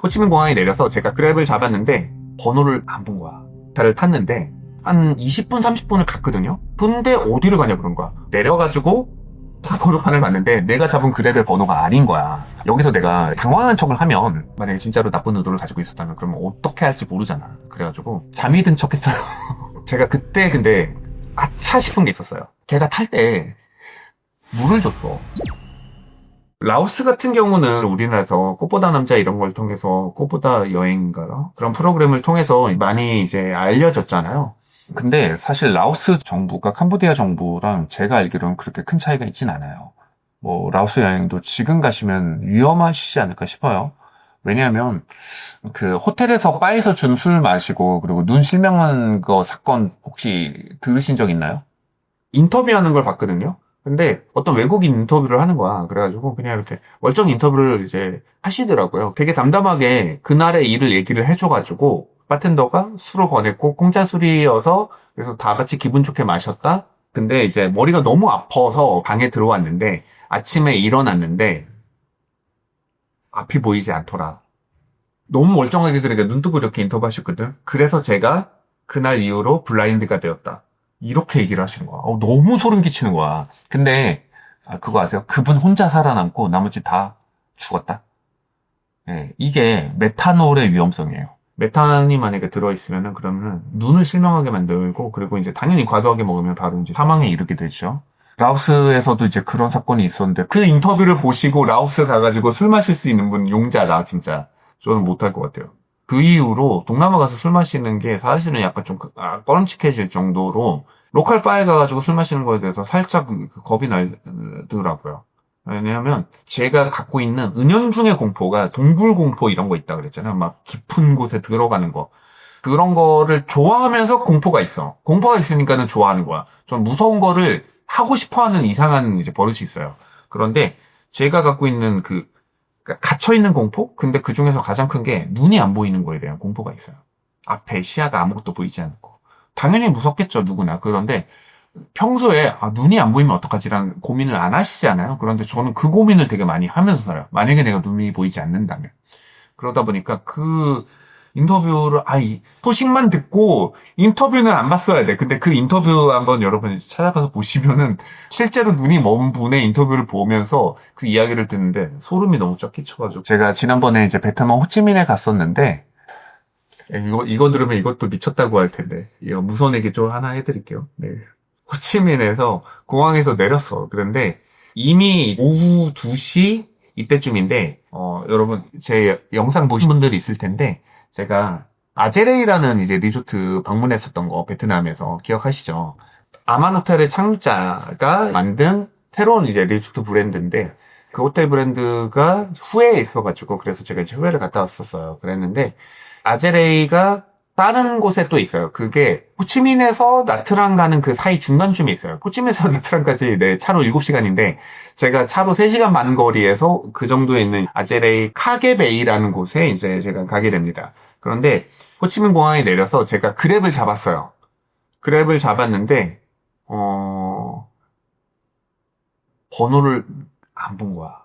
호치민 공항에 내려서 제가 그랩을 잡았는데 번호를 안 본 거야. 차를 탔는데 한 20분 30분을 갔거든요. 근데 어디를 가냐 그런 거야. 내려가지고 다 번호판을 봤는데 내가 잡은 그랩의 번호가 아닌 거야. 여기서 내가 당황한 척을 하면 만약에 진짜로 나쁜 의도를 가지고 있었다면 그러면 어떻게 할지 모르잖아. 그래가지고 잠이 든 척 했어요. 제가 그때 근데 아차 싶은 게 있었어요. 걔가 탈 때 물을 줬어. 라오스 같은 경우는 우리나라에서 꽃보다 남자 이런 걸 통해서 꽃보다 여행인가요? 그런 프로그램을 통해서 많이 이제 알려졌잖아요. 근데 사실 라오스 정부가 캄보디아 정부랑 제가 알기로는 그렇게 큰 차이가 있진 않아요. 뭐 라오스 여행도 지금 가시면 위험하시지 않을까 싶어요. 왜냐하면 그 호텔에서 바에서 준 술 마시고 그리고 눈 실명한 거 사건 혹시 들으신 적 있나요? 인터뷰하는 걸 봤거든요. 근데 어떤 외국인 인터뷰를 하는 거야. 그래가지고 그냥 이렇게 월정 인터뷰를 이제 하시더라고요. 되게 담담하게 그날의 일을 얘기를 해줘가지고 바텐더가 술을 권했고 공짜 술이어서 그래서 다 같이 기분 좋게 마셨다. 근데 이제 머리가 너무 아파서 방에 들어왔는데 아침에 일어났는데 앞이 보이지 않더라. 너무 멀쩡하게 그러니까 눈 뜨고 이렇게 인터뷰하셨거든. 그래서 제가 그날 이후로 블라인드가 되었다. 이렇게 얘기를 하시는 거야. 너무 소름 끼치는 거야. 근데 그거 아세요? 그분 혼자 살아남고 나머지 다 죽었다. 예, 이게 메탄올의 위험성이에요. 메탄이 만약에 들어있으면은 그러면은 눈을 실명하게 만들고 그리고 이제 당연히 과도하게 먹으면 바로 이제 사망에 이르게 되죠. 라오스에서도 이제 그런 사건이 있었는데 그 인터뷰를 보시고 라오스 가가지고 술 마실 수 있는 분 용자다 진짜. 저는 못할 것 같아요. 그 이후로 동남아 가서 술 마시는 게 사실은 약간 좀 꺼름칙해질 정도로 로컬 바에 가가지고 술 마시는 거에 대해서 살짝 겁이 나더라고요. 왜냐하면 제가 갖고 있는 은연중의 공포가 동굴공포 이런 거 있다 그랬잖아요. 막 깊은 곳에 들어가는 거. 그런 거를 좋아하면서 공포가 있어. 공포가 있으니까는 좋아하는 거야. 전 무서운 거를 하고 싶어 하는 이상한 이제 버릇이 있어요. 그런데 제가 갖고 있는 그러니까 갇혀있는 공포? 근데 그 중에서 가장 큰 게 눈이 안 보이는 거에 대한 공포가 있어요. 앞에 시야가 아무것도 보이지 않고. 당연히 무섭겠죠, 누구나. 그런데 평소에 눈이 안 보이면 어떡하지라는 고민을 안 하시잖아요. 그런데 저는 그 고민을 되게 많이 하면서 살아요. 만약에 내가 눈이 보이지 않는다면. 그러다 보니까 그 인터뷰를 이 소식만 듣고 인터뷰는 안 봤어야 돼. 근데 그 인터뷰 한번 여러분 찾아가서 보시면은 실제로 눈이 먼 분의 인터뷰를 보면서 그 이야기를 듣는데 소름이 너무 쫙 끼쳐가지고 제가 지난번에 이제 베트남 호치민에 갔었는데 이거 들으면 이것도 미쳤다고 할 텐데 이거 무서운 얘기 좀 하나 해드릴게요. 네. 호치민에서 공항에서 내렸어. 그런데 이미 오후 2시 이때쯤인데 여러분 제 영상 보신 분들이 있을 텐데 제가 아제레이라는 이제 리조트 방문했었던 거 베트남에서 기억하시죠? 아만호텔의 창립자가 만든 새로운 이제 리조트 브랜드인데 그 호텔 브랜드가 후에에 있어가지고 그래서 제가 이제 후에를 갔다 왔었어요. 그랬는데 아제레이가 다른 곳에 또 있어요. 그게 호치민에서 나트랑 가는 그 사이 중간쯤에 있어요. 호치민에서 나트랑까지 차로 7시간인데 제가 차로 3시간 반 거리에서 그 정도에 있는 아제레이 카게베이라는 곳에 이제 제가 가게 됩니다. 그런데 호치민 공항에 내려서 제가 그랩을 잡았어요. 그랩을 잡았는데 번호를 안 본 거야.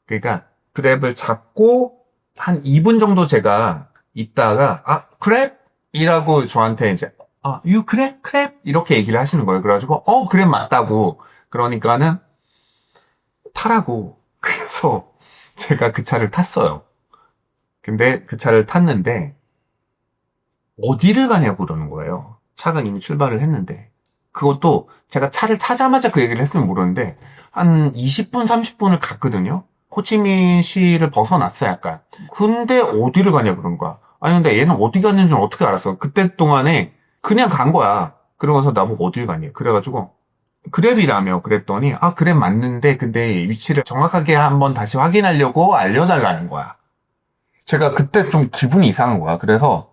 그러니까 그랩을 잡고 한 2분 정도 제가 있다가 그랩? 이라고 저한테 이제 you 그랩? 그랩? 이렇게 얘기를 하시는 거예요. 그래가지고 그랩 맞다고 그러니까는 타라고 그래서 제가 그 차를 탔어요. 근데 그 차를 탔는데 어디를 가냐고 그러는 거예요. 차가 이미 출발을 했는데 그것도 제가 차를 타자마자 그 얘기를 했으면 모르는데 한 20분 30분을 갔거든요. 호치민시를 벗어났어 약간. 근데 어디를 가냐 그런 거야. 아니 근데 얘는 어디 갔는지 어떻게 알았어. 그때 동안에 그냥 간 거야. 그러고서 나보고 어딜 가니 그래가지고 그랩이라며 그랬더니 그랩 맞는데 근데 위치를 정확하게 한번 다시 확인하려고 알려달라는 거야. 제가 그때 좀 기분이 이상한 거야. 그래서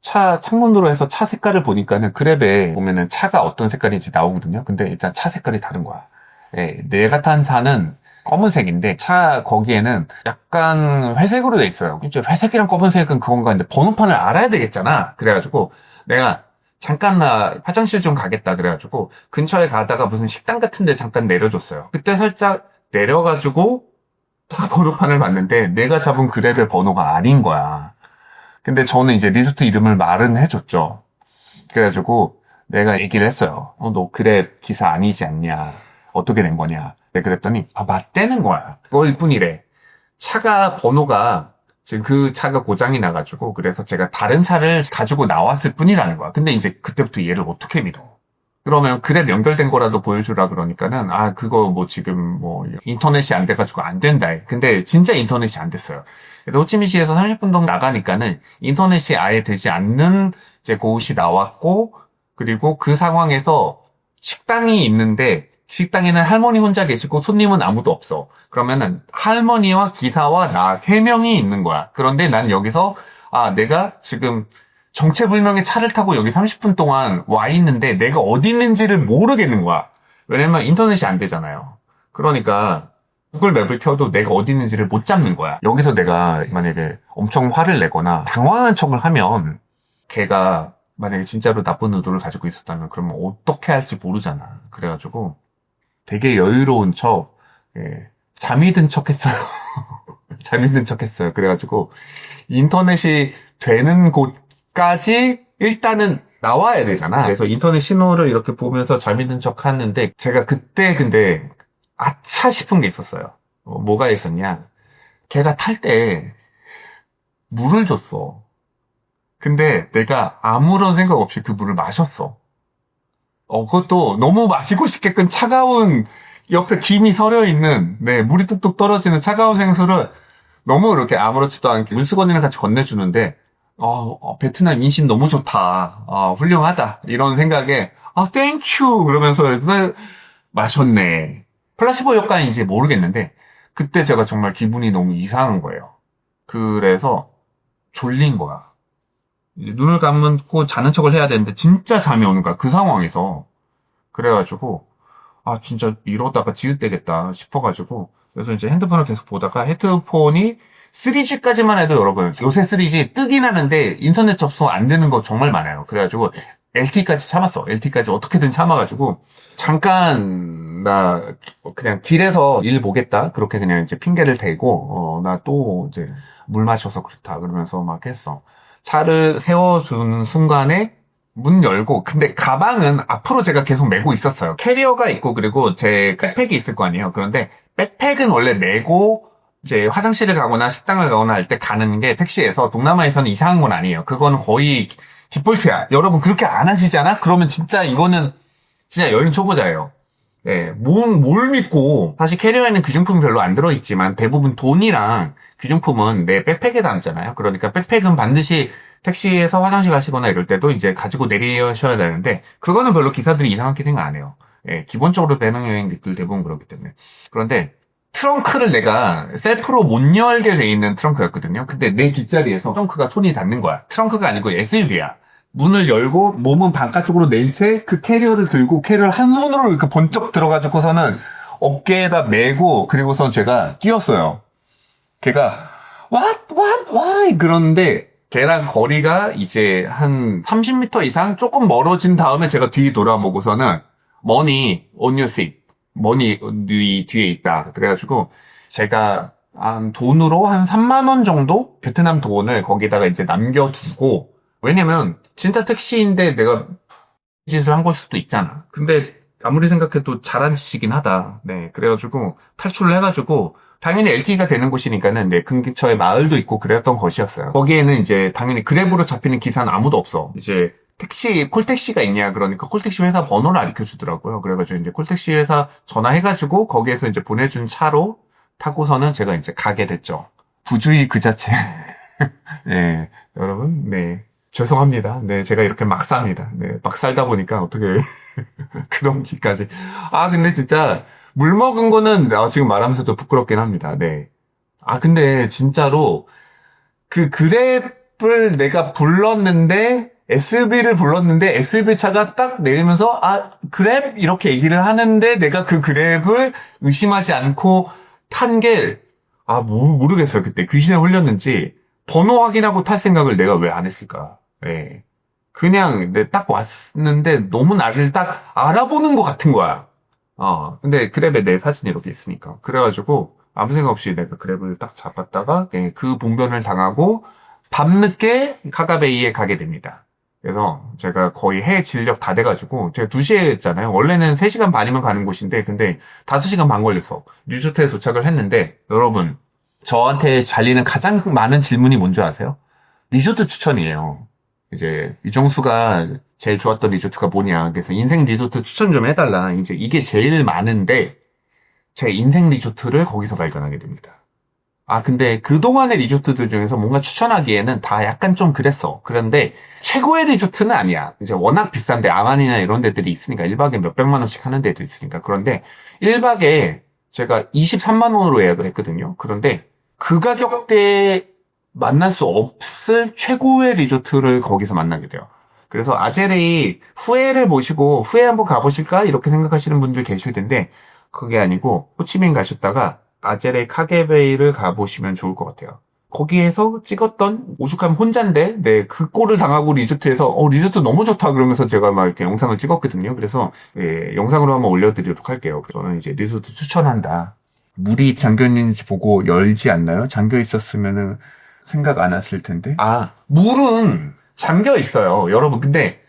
차 창문으로 해서 차 색깔을 보니까는 그랩에 보면은 차가 어떤 색깔인지 나오거든요. 근데 일단 차 색깔이 다른 거야. 예, 내가 탄 차는 검은색인데 차 거기에는 약간 회색으로 돼 있어요. 이제 회색이랑 검은색은 그건가 했는데 번호판을 알아야 되겠잖아. 그래가지고 내가 잠깐 나 화장실 좀 가겠다 그래가지고 근처에 가다가 무슨 식당 같은 데 잠깐 내려줬어요. 그때 살짝 내려가지고 딱 번호판을 봤는데 내가 잡은 그랩의 번호가 아닌 거야. 근데 저는 이제 리조트 이름을 말은 해줬죠. 그래가지고 내가 얘기를 했어요. 너 그랩 기사 아니지 않냐? 어떻게 된 거냐? 네, 그랬더니 맞대는 거야. 그걸 뿐이래. 차가 번호가 지금 그 차가 고장이 나가지고 그래서 제가 다른 차를 가지고 나왔을 뿐이라는 거야. 근데 이제 그때부터 얘를 어떻게 믿어? 그러면 그랩 연결된 거라도 보여주라 그러니까는 그거 뭐 지금 뭐 인터넷이 안 돼가지고 안 된다. 근데 진짜 인터넷이 안 됐어요. 호치민시에서 30분 정도 나가니까는 인터넷이 아예 되지 않는 이제 곳이 나왔고, 그리고 그 상황에서 식당이 있는데 식당에는 할머니 혼자 계시고 손님은 아무도 없어. 그러면은 할머니와 기사와 나 3명이 있는 거야. 그런데 난 여기서 내가 지금 정체불명의 차를 타고 여기 30분 동안 와 있는데 내가 어디 있는지를 모르겠는 거야. 왜냐면 인터넷이 안 되잖아요. 그러니까 구글 맵을 켜도 내가 어디 있는지를 못 잡는 거야. 여기서 내가 만약에 엄청 화를 내거나 당황한 척을 하면 걔가 만약에 진짜로 나쁜 의도를 가지고 있었다면 그러면 어떻게 할지 모르잖아. 그래가지고 되게 여유로운 척, 잠이 든 척 했어요. 잠이 든 척 했어요. 그래가지고 인터넷이 되는 곳까지 일단은 나와야 되잖아. 그래서 인터넷 신호를 이렇게 보면서 잠이 든 척 하는데 제가 그때 근데 아차 싶은 게 있었어요. 뭐가 있었냐? 걔가 탈 때 물을 줬어. 근데 내가 아무런 생각 없이 그 물을 마셨어. 그것도 너무 마시고 싶게끔 차가운 옆에 김이 서려 있는, 물이 뚝뚝 떨어지는 차가운 생수를 너무 이렇게 아무렇지도 않게 물수건이랑 같이 건네주는데, 베트남 인심 너무 좋다. 훌륭하다. 이런 생각에, 땡큐! 그러면서 마셨네. 플라시보 효과인지 모르겠는데, 그때 제가 정말 기분이 너무 이상한 거예요. 그래서 졸린 거야. 눈을 감고 자는 척을 해야 되는데 진짜 잠이 오는 거야. 그 상황에서. 그래가지고 진짜 이러다가 지읒되겠다 싶어가지고 그래서 이제 핸드폰을 계속 보다가 헤드폰이 3G까지만 해도 여러분 요새 3G 뜨긴 하는데 인터넷 접속 안 되는 거 정말 많아요. 그래가지고 LTE까지 참았어. LTE까지 어떻게든 참아가지고 잠깐 나 그냥 길에서 일 보겠다. 그렇게 그냥 이제 핑계를 대고 나 또 이제 물 마셔서 그렇다 그러면서 막 했어. 차를 세워주는 순간에 문 열고 근데 가방은 앞으로 제가 계속 메고 있었어요. 캐리어가 있고 그리고 제 백팩이 있을 거 아니에요. 그런데 백팩은 원래 메고 이제 화장실을 가거나 식당을 가거나 할 때 가는 게 택시에서 동남아에서는 이상한 건 아니에요. 그거는 거의 디폴트야. 여러분 그렇게 안 하시잖아? 그러면 진짜 이거는 진짜 여행 초보자예요. 뭘 믿고 사실 캐리어에는 귀중품이 별로 안 들어있지만 대부분 돈이랑 귀중품은 내 백팩에 담잖아요. 그러니까 백팩은 반드시 택시에서 화장실 가시거나 이럴 때도 이제 가지고 내리셔야 되는데 그거는 별로 기사들이 이상하게 생각 안 해요. 기본적으로 배낭여행객들 대부분 그렇기 때문에. 그런데 트렁크를 내가 셀프로 못 열게 돼 있는 트렁크였거든요. 근데 내 뒷자리에서 트렁크가 손이 닿는 거야. 트렁크가 아니고 SUV야. 문을 열고 몸은 바깥쪽으로 낸 채 그 캐리어를 들고 캐리어를 한 손으로 이렇게 번쩍 들어가지고서는 어깨에다 메고 그리고선 제가 뛰었어요. 걔가 what 그러는데 걔랑 거리가 이제 한 30m 이상 조금 멀어진 다음에 제가 뒤 돌아보고서는 money on your seat, money 네 뒤에 있다. 그래가지고 제가 돈으로 한 3만 원 정도 베트남 돈을 거기다가 이제 남겨두고 왜냐면 진짜 택시인데 내가 짓을 한 걸 수도 있잖아. 근데 아무리 생각해도 잘한 짓이긴 하다. 그래가지고 탈출을 해가지고 당연히 LTE가 되는 곳이니까는 근처에 마을도 있고 그랬던 것이었어요. 거기에는 이제 당연히 그랩으로 잡히는 기사는 아무도 없어. 이제 콜택시가 있냐 그러니까 콜택시 회사 번호를 알려주더라고요. 그래가지고 이제 콜택시 회사 전화해가지고 거기에서 이제 보내준 차로 타고서는 제가 이제 가게 됐죠. 부주의 그 자체. 여러분, 죄송합니다. 제가 이렇게 막 삽니다. 막 살다 보니까 어떻게 그런 짓까지. 근데 진짜 물 먹은 거는 지금 말하면서도 부끄럽긴 합니다. 근데 진짜로 그 그랩을 내가 불렀는데 SUV를 불렀는데 SUV 차가 딱 내리면서 그랩 이렇게 얘기를 하는데 내가 그 그랩을 의심하지 않고 탄 게 모르겠어요. 그때 귀신에 홀렸는지 번호 확인하고 탈 생각을 내가 왜 안 했을까? 그냥 딱 왔는데 너무 나를 딱 알아보는 것 같은 거야. 근데 그랩에 내 사진이 이렇게 있으니까. 그래가지고 아무 생각 없이 내가 그랩을 딱 잡았다가 예, 그 봉변을 당하고 밤늦게 카가베이에 가게 됩니다. 그래서 제가 거의 해 진력 다 돼가지고 제가 2시에 했잖아요. 원래는 3시간 반이면 가는 곳인데 근데 5시간 반 걸렸어. 리조트에 도착을 했는데 여러분 저한테 잘리는 가장 많은 질문이 뭔지 아세요? 리조트 추천이에요. 이제 이정수가 제일 좋았던 리조트가 뭐냐. 그래서 인생 리조트 추천 좀 해달라. 이제 이게 제일 많은데 제 인생 리조트를 거기서 발견하게 됩니다. 아, 근데 그동안의 리조트들 중에서 뭔가 추천하기에는 다 약간 좀 그랬어. 그런데 최고의 리조트는 아니야. 이제 워낙 비싼데 아만이나 이런 데들이 있으니까 1박에 몇백만 원씩 하는 데도 있으니까. 그런데 1박에 제가 23만 원으로 예약을 했거든요. 그런데 그 가격대에 만날 수 없을 최고의 리조트를 거기서 만나게 돼요. 그래서 아제레이 후에를 보시고 후에 한번 가보실까? 이렇게 생각하시는 분들 계실 텐데 그게 아니고 호치민 가셨다가 아제레이 카게베이를 가보시면 좋을 것 같아요. 거기에서 찍었던 오죽하면 혼잔데 네, 그 꼴을 당하고 리조트에서 리조트 너무 좋다 그러면서 제가 막 이렇게 영상을 찍었거든요. 그래서 예, 영상으로 한번 올려드리도록 할게요. 저는 이제 리조트 추천한다. 물이 잠겨 있는지 보고 열지 않나요? 잠겨 있었으면은 생각 안 했을 텐데. 아, 물은 잠겨 있어요, 여러분. 근데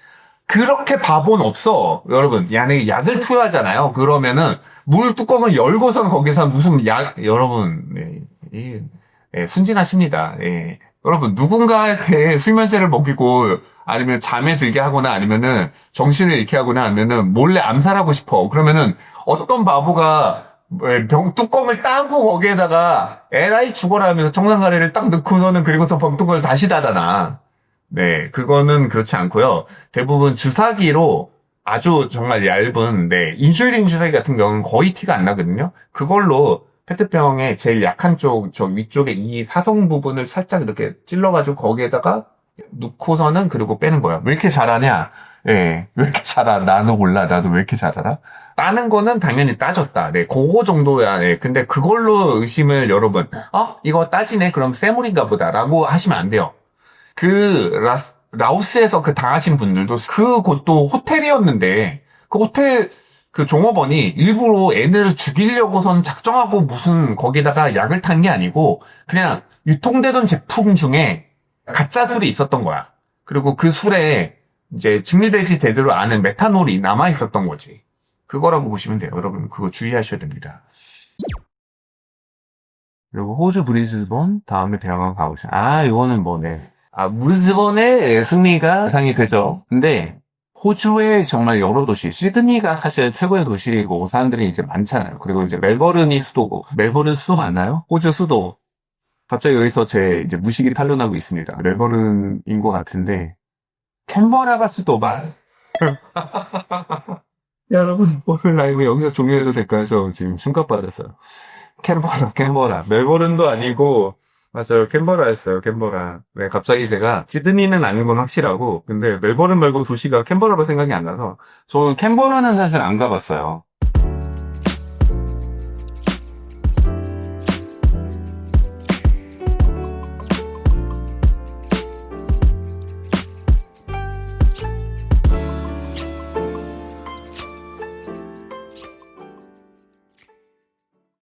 그렇게 바보는 없어. 여러분, 약을 투여하잖아요. 그러면은 물 뚜껑을 열고선 거기서 무슨 여러분, 순진하십니다. 예. 여러분, 누군가한테 수면제를 먹이고 아니면 잠에 들게 하거나 아니면은 정신을 잃게 하거나 하면은 몰래 암살하고 싶어. 그러면은 어떤 바보가 병 뚜껑을 따고 거기에다가 에라이 죽어라 하면서 청산가래를 딱 넣고서는 그리고서 병뚜껑을 다시 닫아놔. 네, 그거는 그렇지 않고요. 대부분 주사기로 아주 정말 얇은, 인슐린 주사기 같은 경우는 거의 티가 안 나거든요. 그걸로 페트병의 제일 약한 쪽, 저 위쪽에 이 사성 부분을 살짝 이렇게 찔러가지고 거기에다가 넣고서는 그리고 빼는 거예요. 왜 이렇게 잘하냐? 예, 왜 이렇게 잘하? 나도 몰라. 나도 왜 이렇게 잘 알아? 따는 거는 당연히 따졌다. 네, 그거 정도야. 네, 근데 그걸로 의심을 여러분, 이거 따지네? 그럼 쇠물인가 보다라고 하시면 안 돼요. 라오스에서 그 당하신 분들도 그 곳도 호텔이었는데 그 호텔 그 종업원이 일부러 애들을 죽이려고선 작정하고 무슨 거기다가 약을 탄 게 아니고 그냥 유통되던 제품 중에 가짜 술이 있었던 거야. 그리고 그 술에 이제 증류되지 제대로 않은 메탄올이 남아 있었던 거지. 그거라고 보시면 돼요. 여러분 그거 주의하셔야 됩니다. 그리고 호주 브리즈번 다음에 대학원 가보시면 이거는 뭐네. 브리즈번의 승리가 예상이 되죠. 근데 호주의 정말 여러 도시, 시드니가 사실 최고의 도시이고 사람들이 이제 많잖아요. 그리고 이제 멜버른이 수도고, 멜버른 수도 맞나요? 호주 수도. 갑자기 여기서 제 이제 무식이 탄로나고 있습니다. 멜버른인 것 같은데 캔버라가 수도 여러분 오늘 라이브 여기서 종료해도 될까요? 저 지금 충격받았어요. 캔버라. 멜버른도 아니고 맞아요. 캔버라였어요. 캔버라. 네, 갑자기 제가 시드니는 아닌 건 확실하고 근데 멜버른 말고 도시가 캔버라로 생각이 안 나서 저는 캔버라는 사실 안 가봤어요.